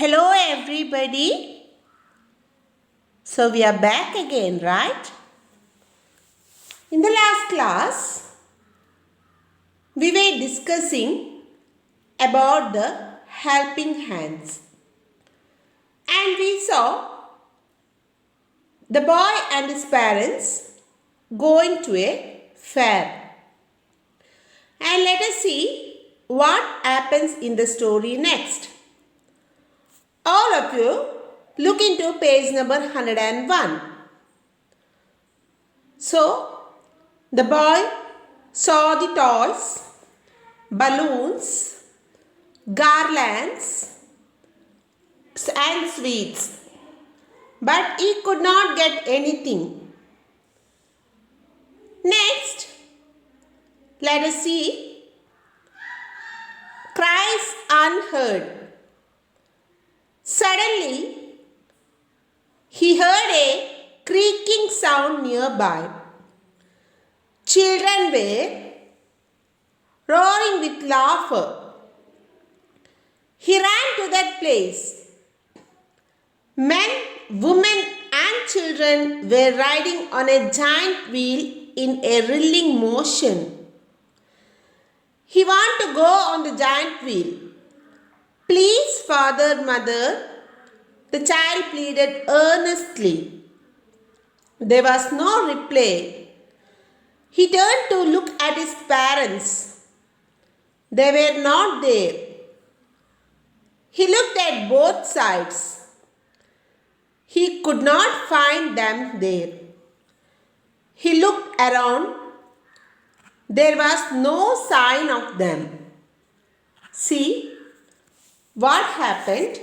Hello, everybody. So, we are back again, right? In the last class, we were discussing about the helping hands, and we saw the boy and his parents going to a fair. And let us see what happens in the story next. All of you look into page number 101. So, the boy saw the toys, balloons, garlands, and sweets, but he could not get anything. Next, let us see cries unheard. Suddenly, he heard a creaking sound nearby. Children were roaring with laughter. He ran to that place. Men, women, and children were riding on a giant wheel in a whirling motion. He wanted to go on the giant wheel. Please, father, mother, the child pleaded earnestly. There was no reply. He turned to look at his parents. They were not there. He looked at both sides. He could not find them there. He looked around. There was no sign of them. See what happened?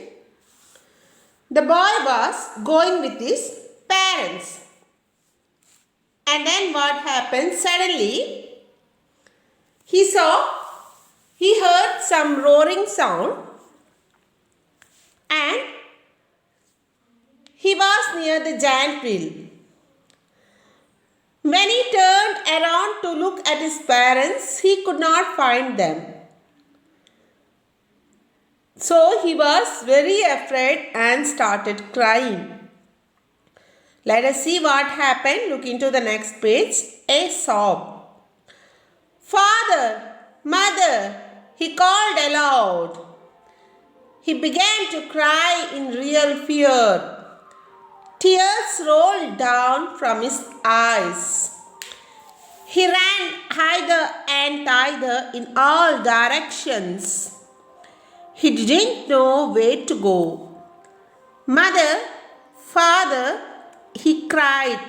The boy was going with his parents. And then what happened? Suddenly, he heard some roaring sound, and he was near the giant wheel. When he turned around to look at his parents, he could not find them. So he was very afraid and started crying. Let us see what happened. Look into the next page. A sob. Father, mother, he called aloud. He began to cry in real fear. Tears rolled down from his eyes. He ran hither and thither in all directions. He didn't know where to go. Mother, father, he cried.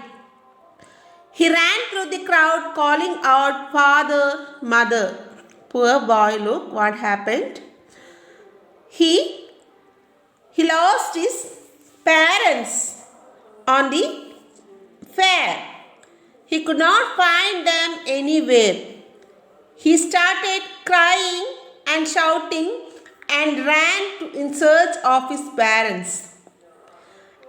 He ran through the crowd calling out, Father, mother. Poor boy, look what happened. He lost his parents on the fair. He could not find them anywhere. He started crying and shouting and ran in search of his parents.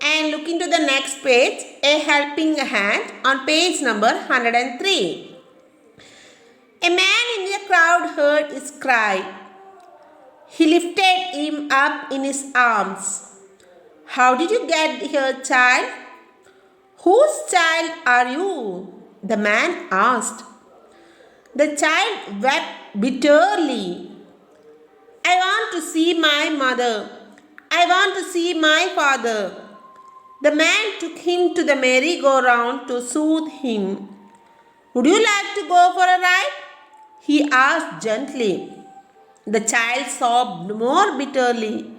And look into the next page, a helping hand on page number 103. A man in the crowd heard his cry. He lifted him up in his arms. How did you get here, child? Whose child are you? The man asked. The child wept bitterly. I want to see my mother. I want to see my father. The man took him to the merry-go-round to soothe him. Would you like to go for a ride? He asked gently. The child sobbed more bitterly.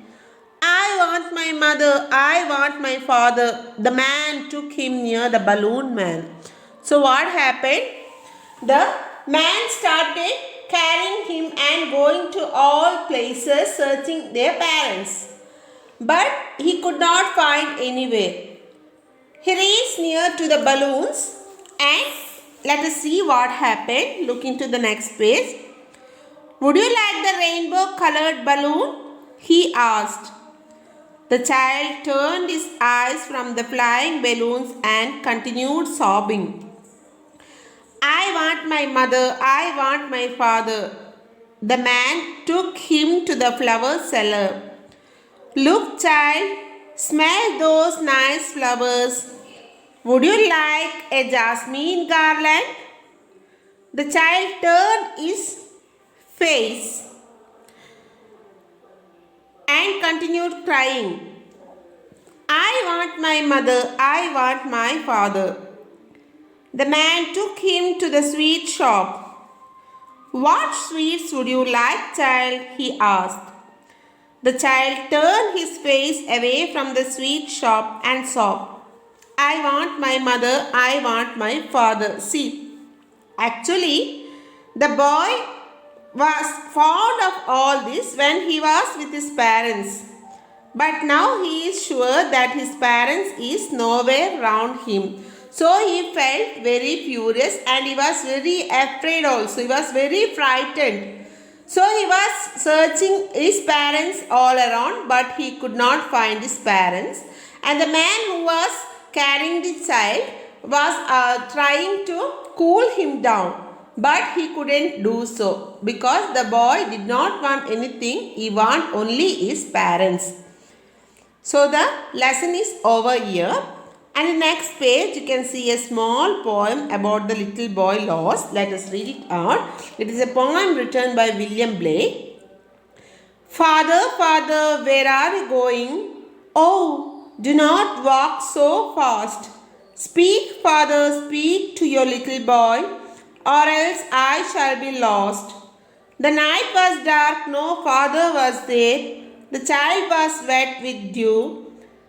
I want my mother. I want my father. The man took him near the balloon man. So what happened? The man started carrying him and going to all places searching their parents. But he could not find anywhere. He reached near to the balloons, and let us see what happened. Look into the next page. Would you like the rainbow colored balloon? He asked. The child turned his eyes from the flying balloons and continued sobbing. I want my mother. I want my father. The man took him to the flower cellar. Look, child, smell those nice flowers. Would you like a jasmine garland? The child turned his face and continued crying. I want my mother, I want my father. The man took him to the sweet shop. What sweets would you like, child? He asked. The child turned his face away from the sweet shop and sobbed. I want my mother, I want my father. See, actually, the boy was fond of all this when he was with his parents. But now he is sure that his parents is nowhere around him. So he felt very furious and he was very afraid also. He was very frightened. So he was searching his parents all around, but he could not find his parents. And the man who was carrying the child was trying to cool him down. But he couldn't do so because the boy did not want anything. He wanted only his parents. So the lesson is over here. And in the next page you can see a small poem about the little boy lost. Let us read it out. It is a poem written by William Blake. Father, father, where are you going? Oh, do not walk so fast. Speak, father, speak to your little boy, or else I shall be lost. The night was dark, no father was there. The child was wet with dew.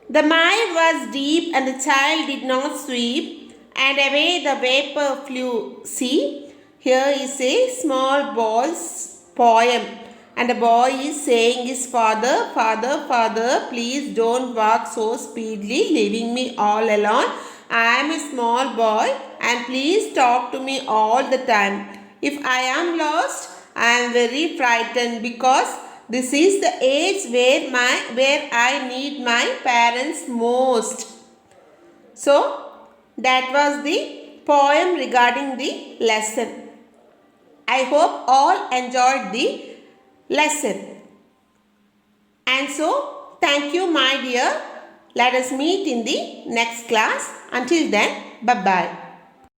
The mire was deep, and the child did not sweep, and away the vapor flew. See, here is a small boy's poem, and the boy is saying his father, father, father, please don't walk so speedily, leaving me all alone. I am a small boy, and please talk to me all the time. If I am lost, I am very frightened because this is the age where I need my parents most. So that was the poem regarding the lesson. I hope all enjoyed the lesson. And so thank you, my dear. Let us meet in the next class. Until then, bye-bye.